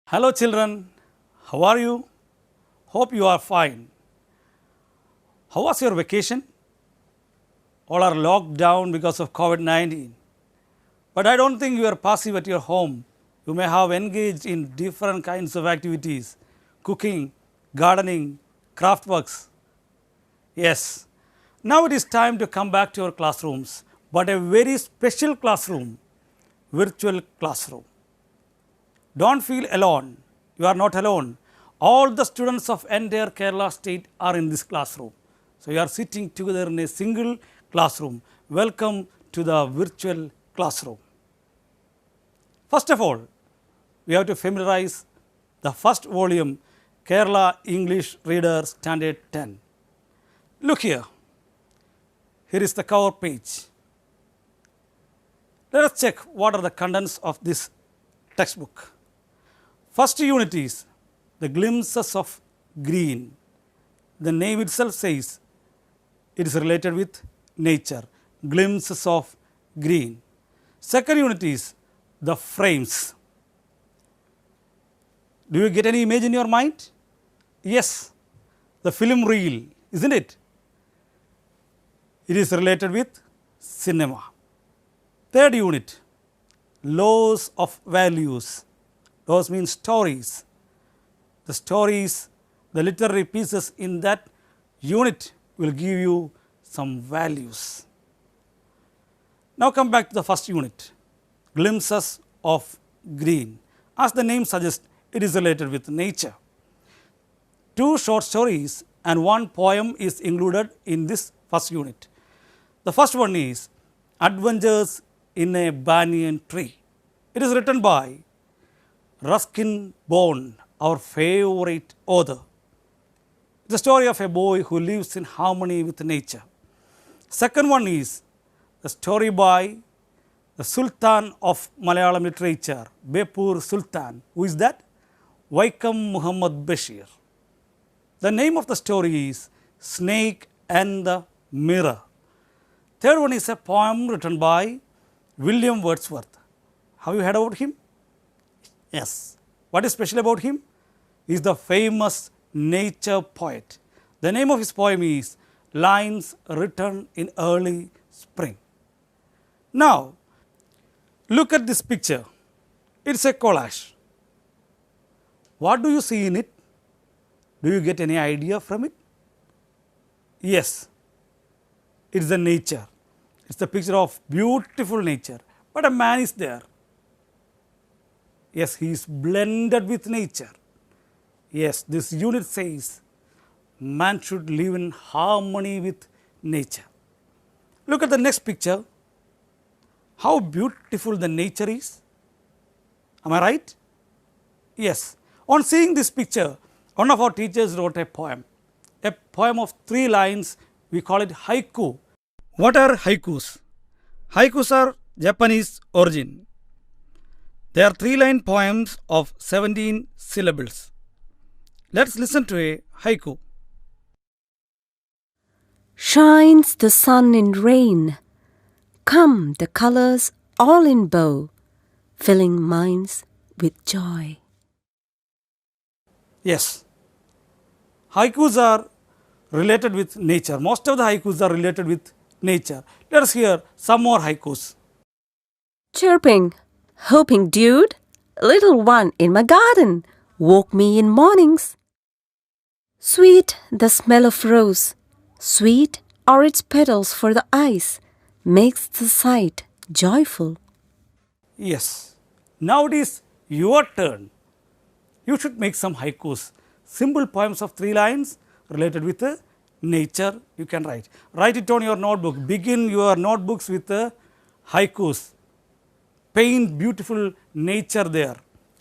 Hello children, how are you? Hope you are fine. How was your vacation? All are locked down because of COVID-19. But I don't think you are passive at your home. You may have engaged in different kinds of activities, cooking, gardening, craft works. Yes, now it is time to come back to your classrooms, but a very special classroom, virtual classroom. Don't feel alone. You are not alone. All the students of entire Kerala state are in this classroom. So, you are sitting together in a single classroom. Welcome to the virtual classroom. First of all, we have to familiarize the first volume, Kerala English Reader Standard 10. Look here. Here is the cover page. Let us check what are the contents of this textbook. First unit is the glimpses of green. The name itself says it is related with nature, glimpses of green. Second unit is the frames. Do you get any image in your mind? Yes, the film reel, isn't it? It is related with cinema. Third unit, laws of values. Those mean stories. The stories, the literary pieces in that unit will give you some values. Now come back to the first unit, glimpses of green. As the name suggests, it is related with nature. 2 short stories and 1 poem is included in this first unit. The first one is Adventures in a Banyan Tree. It is written by Ruskin Bond, our favorite author. The story of a boy who lives in harmony with nature. Second one is the story by the Sultan of Malayalam literature, Bepur Sultan. Who is that? Vaikam Muhammad Bashir. The name of the story is Snake and the Mirror. Third one is a poem written by William Wordsworth. Have you heard about him? Yes. What is special about him? He is the famous nature poet. The name of his poem is Lines Written in Early Spring. Now, look at this picture. It is a collage. What do you see in it? Do you get any idea from it? Yes, it is the nature. It is the picture of beautiful nature, but a man is there. Yes, he is blended with nature. Yes, this unit says man should live in harmony with nature. Look at the next picture. How beautiful the nature is. Am I right? Yes. On seeing this picture, one of our teachers wrote a poem of 3 lines. We call it haiku. What are haikus? Haikus are Japanese origin. They are 3-line poems of 17 syllables. Let's listen to a haiku. Shines the sun in rain. Come the colors all in bow, filling minds with joy. Yes. Haikus are related with nature. Most of the haikus are related with nature. Let us hear some more haikus. Chirping, hoping dude, little one in my garden, woke me in mornings. Sweet the smell of rose, sweet are its petals for the eyes, makes the sight joyful. Yes. Now it is your turn. You should make some haikus, simple poems of 3 lines related with nature you can write. Write it on your notebook. Begin your notebooks with haikus. Paint beautiful nature there.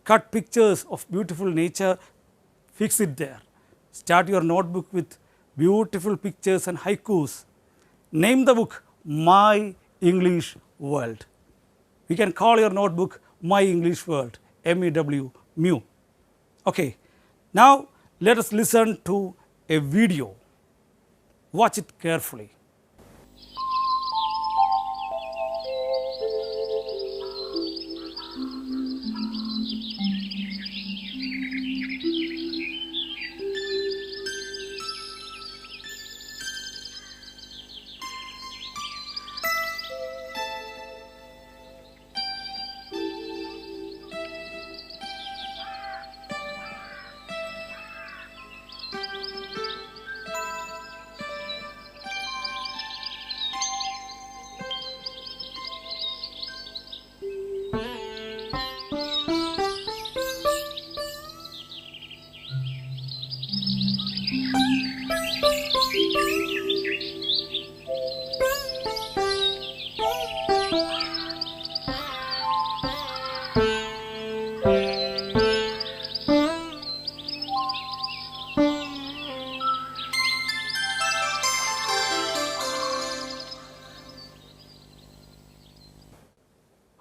Cut pictures of beautiful nature, fix it there. Start your notebook with beautiful pictures and haikus. Name the book My English World. You can call your notebook My English World, MEW, Mew. Okay. Now let us listen to a video. Watch it carefully.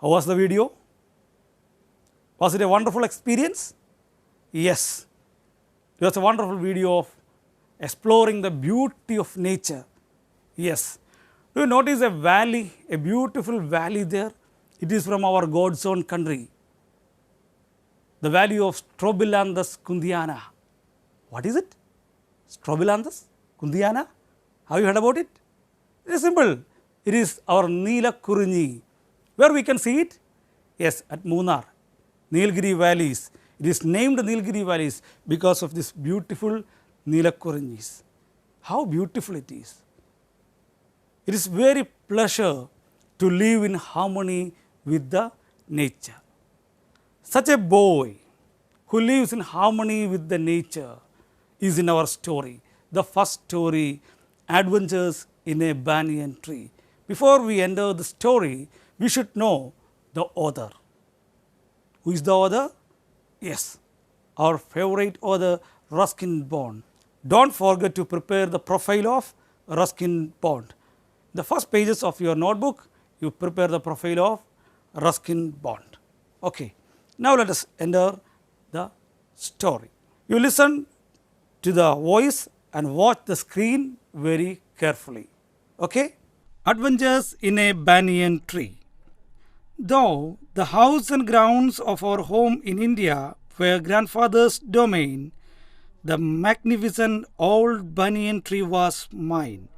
How was the video? Was it a wonderful experience? Yes. It was a wonderful video of exploring the beauty of nature. Yes. Do you notice a valley, a beautiful valley there? It is from our God's own country. The valley of Strobilanthus kundiana. What is it? Strobilanthus kundiana? Have you heard about it? It is simple. It is our Neelakurinji. Where we can see it? Yes, at Munnar, Nilgiri valleys. It is named Nilgiri valleys because of this beautiful Neelakurinjis. How beautiful it is. It is very pleasure to live in harmony with the nature. Such a boy who lives in harmony with the nature is in our story. The first story, Adventures in a Banyan Tree. Before we enter the story, we should know the author. Who is the author? Yes, our favorite author, Ruskin Bond. Don't forget to prepare the profile of Ruskin Bond. The first pages of your notebook, you prepare the profile of Ruskin Bond. Okay. Now let us enter the story. You listen to the voice and watch the screen very carefully. Okay? Adventures in a Banyan Tree. Though the house and grounds of our home in India were grandfather's domain, the magnificent old banyan tree was mine,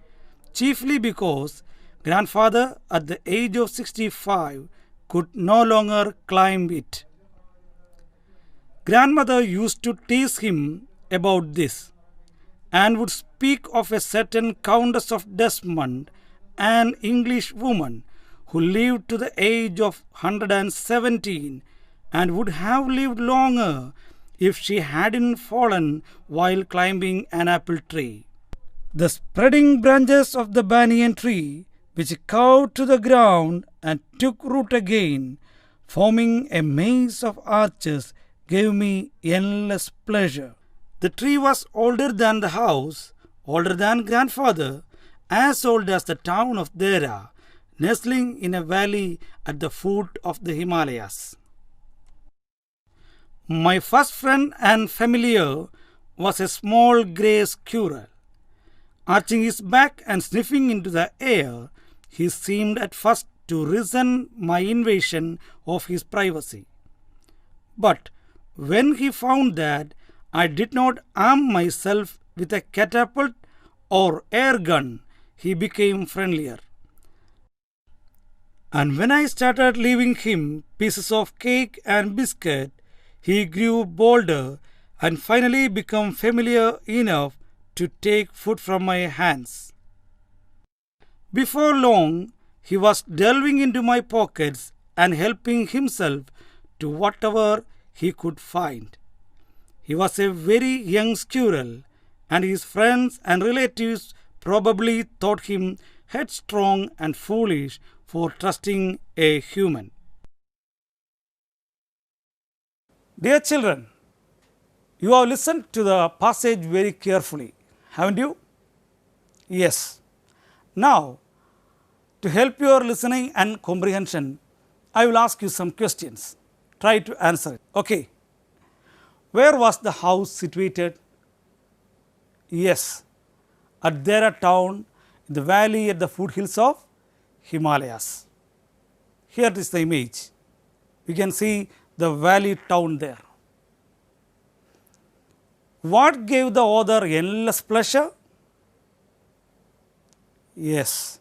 chiefly because grandfather at the age of 65 could no longer climb it. Grandmother used to tease him about this and would speak of a certain Countess of Desmond, an English woman who lived to the age of 117 and would have lived longer if she hadn't fallen while climbing an apple tree. The spreading branches of the banyan tree, which curved to the ground and took root again, forming a maze of arches, gave me endless pleasure. The tree was older than the house, older than grandfather, as old as the town of Dera, nestling in a valley at the foot of the Himalayas. My first friend and familiar was a small grey squirrel. Arching his back and sniffing into the air, he seemed at first to resent my invasion of his privacy. But when he found that I did not arm myself with a catapult or air gun, he became friendlier. And when I started leaving him pieces of cake and biscuit, he grew bolder and finally became familiar enough to take food from my hands. Before long, he was delving into my pockets and helping himself to whatever he could find. He was a very young squirrel, and his friends and relatives probably thought him headstrong and foolish for trusting a human. Dear children, you have listened to the passage very carefully, haven't you? Yes. Now, to help your listening and comprehension, I will ask you some questions. Try to answer it. Okay. Where was the house situated? Yes, at Dera town, in the valley at the foothills of Himalayas. Here is the image. You can see the valley town there. What gave the author endless pleasure? Yes,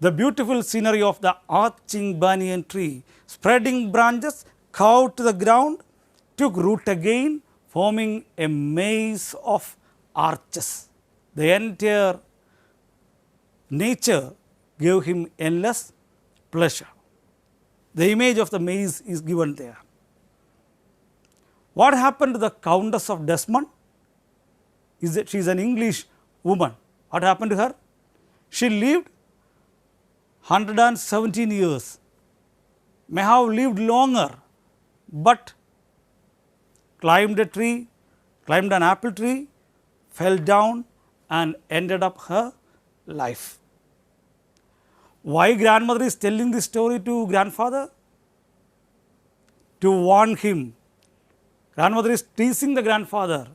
the beautiful scenery of the arching banyan tree, spreading branches curved to the ground, took root again, forming a maze of arches. The entire nature gave him endless pleasure. The image of the maze is given there. What happened to the Countess of Desmond? She is an English woman. What happened to her? She lived 117 years, may have lived longer, but climbed a tree, climbed an apple tree, fell down and ended up her life. Why grandmother is telling this story to grandfather? To warn him. Grandmother is teasing the grandfather.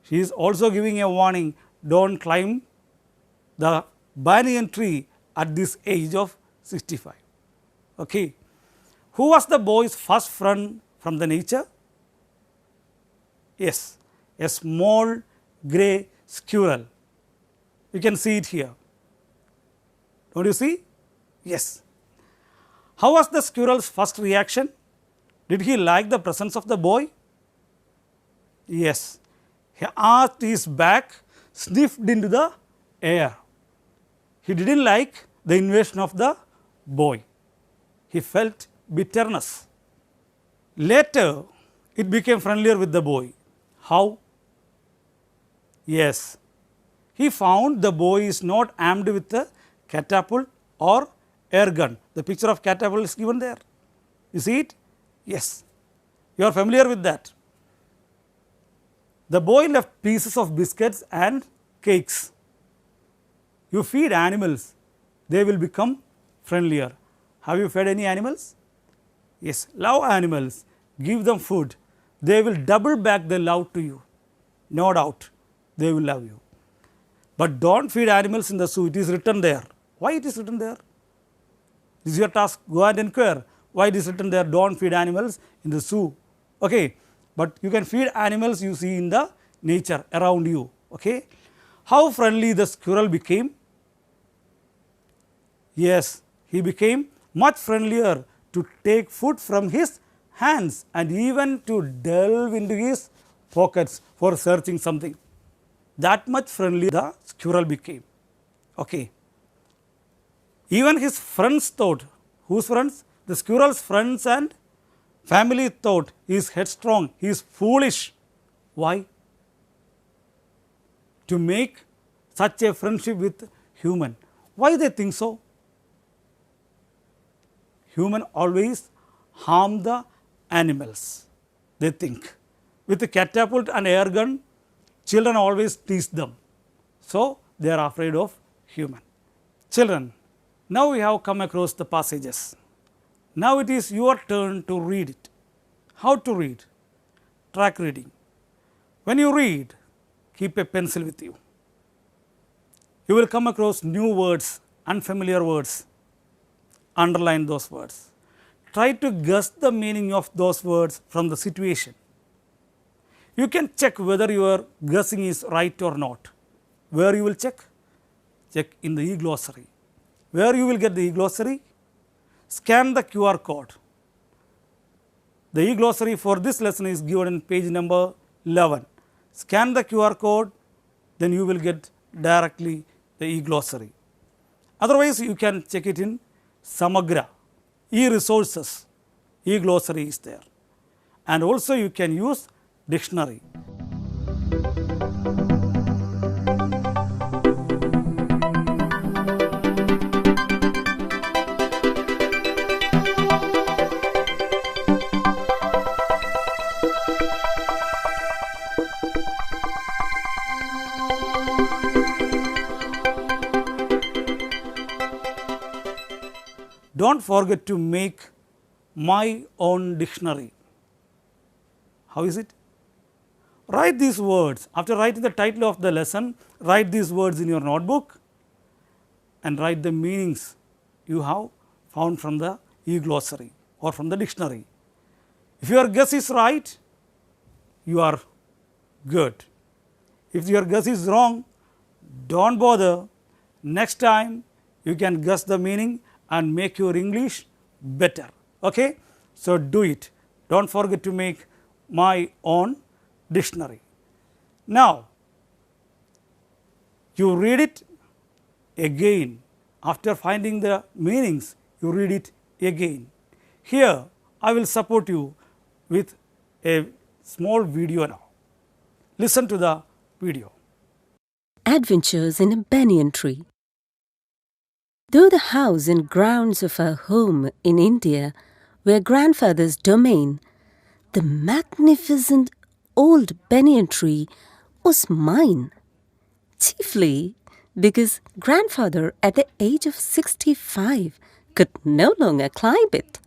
She is also giving a warning, don't climb the banyan tree at this age of 65. Okay. Who was the boy's first friend from the nature? Yes, a small grey squirrel. You can see it here. Don't you see? Yes. How was the squirrel's first reaction? Did he like the presence of the boy? Yes. He arched his back, sniffed into the air. He didn't like the invasion of the boy. He felt bitterness. Later, it became friendlier with the boy. How? Yes. He found the boy is not armed with a catapult or air gun. The picture of catapult is given there. You see it? Yes. You are familiar with that. The boy left pieces of biscuits and cakes. You feed animals, they will become friendlier. Have you fed any animals? Yes. Love animals, give them food, they will double back their love to you. No doubt, they will love you. But don't feed animals in the zoo, it is written there. Why it is written there? This is your task, go and inquire why it is written there, don't feed animals in the zoo. Okay. But you can feed animals you see in the nature around you. Okay. How friendly the squirrel became? Yes, he became much friendlier to take food from his hands and even to delve into his pockets for searching something. That much friendly the squirrel became. Okay. Even his friends thought, whose friends? The squirrel's friends and family thought he is headstrong, he is foolish. Why? To make such a friendship with human. Why they think so? Human always harm the animals, they think. With a catapult and air gun, children always tease them. So, they are afraid of human. Children, now we have come across the passages. Now it is your turn to read it. How to read? Track reading. When you read, keep a pencil with you. You will come across new words, unfamiliar words. Underline those words. Try to guess the meaning of those words from the situation. You can check whether your guessing is right or not. Where you will check? Check in the e-glossary. Where you will get the e-glossary? Scan the QR code. The e-glossary for this lesson is given in page number 11. Scan the QR code, then you will get directly the e-glossary. Otherwise, you can check it in Samagra. e-resources, e-glossary is there, and also you can use dictionary. Don't forget to make my own dictionary. How is it? Write these words. After writing the title of the lesson, write these words in your notebook and write the meanings you have found from the e-glossary or from the dictionary. If your guess is right, you are good. If your guess is wrong, don't bother. Next time you can guess the meaning and make your English better. Okay? So, do it. Don't forget to make my own dictionary. Now, you read it again. After finding the meanings, you read it again. Here, I will support you with a small video now. Listen to the video. Adventures in a Banyan Tree. Though the house and grounds of our home in India were grandfather's domain, the magnificent old banyan tree was mine, chiefly because grandfather at the age of 65 could no longer climb it.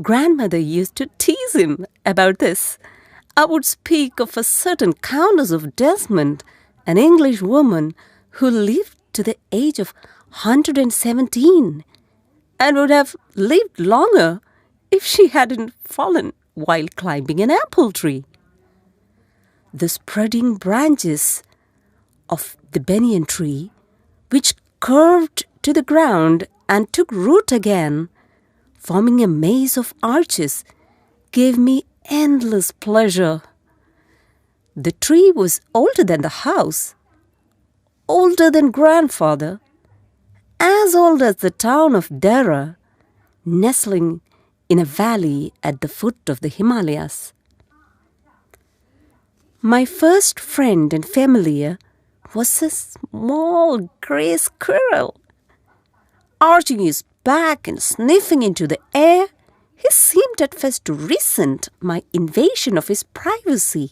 Grandmother used to tease him about this. I would speak of a certain Countess of Desmond, an English woman who lived to the age of 117 and would have lived longer if she hadn't fallen while climbing an apple tree. The spreading branches of the banyan tree, which curved to the ground and took root again, forming a maze of arches, gave me endless pleasure. The tree was older than the house, older than grandfather, as old as the town of Dara, nestling in a valley at the foot of the Himalayas. My first friend and familiar was a small grey squirrel. Arching his back and sniffing into the air, he seemed at first to resent my invasion of his privacy.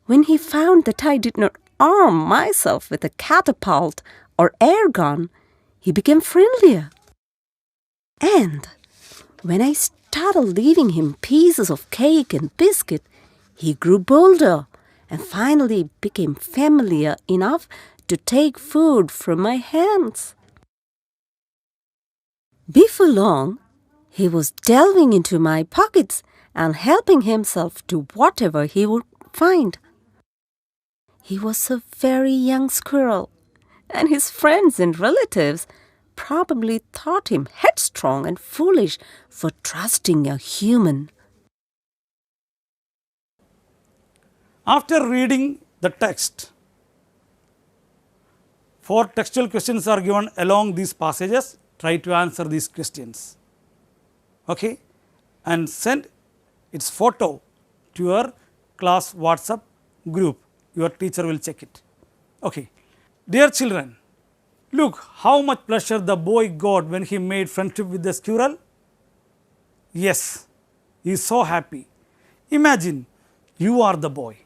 When he found that I did not arm myself with a catapult or air gun, he became friendlier. And when I started leaving him pieces of cake and biscuit, he grew bolder and finally became familiar enough to take food from my hands. Before long, he was delving into my pockets and helping himself to whatever he would find. He was a very young squirrel, and his friends and relatives probably thought him headstrong and foolish for trusting a human. After reading the text, 4 textual questions are given along these passages. Try to answer these questions. Okay? And send its photo to your class WhatsApp group. Your teacher will check it. Okay. Dear children, look how much pleasure the boy got when he made friendship with the squirrel. Yes, he is so happy. Imagine you are the boy.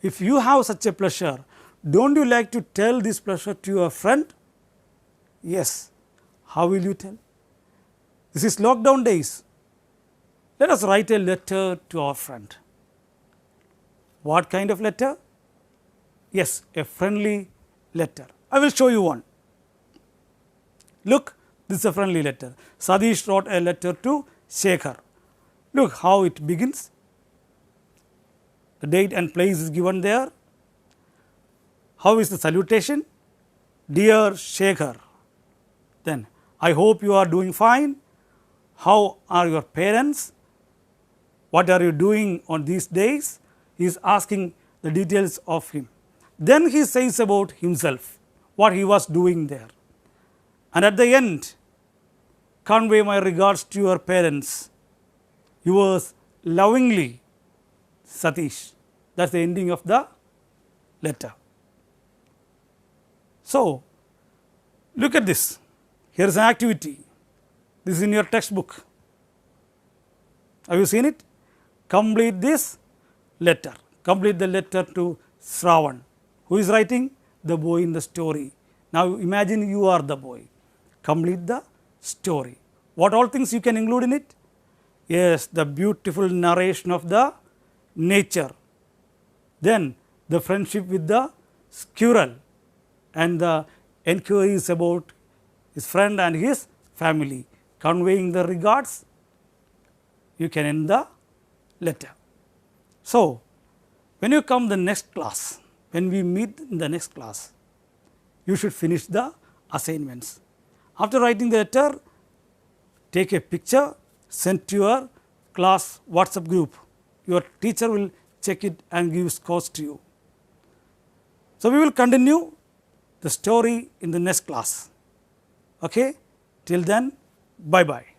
If you have such a pleasure, don't you like to tell this pleasure to your friend? Yes. How will you tell? This is lockdown days. Let us write a letter to our friend. What kind of letter? Yes, a friendly letter. I will show you one. Look, this is a friendly letter. Sadish wrote a letter to Shekhar. Look how it begins. The date and place is given there. How is the salutation? Dear Shekhar. Then, I hope you are doing fine. How are your parents? What are you doing on these days? He is asking the details of him. Then he says about himself, what he was doing there. And at the end, convey my regards to your parents. Yours lovingly, Satish. That is the ending of the letter. So, look at this. Here is an activity. This is in your textbook. Have you seen it? Complete this letter. Complete the letter to Shravan. Who is writing? The boy in the story. Now, imagine you are the boy. Complete the story. What all things you can include in it? Yes, the beautiful narration of the nature. Then the friendship with the squirrel and the enquiries about his friend and his family. Conveying the regards, you can end the letter. So, when you come the next class, when we meet in the next class, you should finish the assignments. After writing the letter, take a picture, send to your class WhatsApp group. Your teacher will check it and give scores to you. So, we will continue the story in the next class. Okay? Till then, bye bye.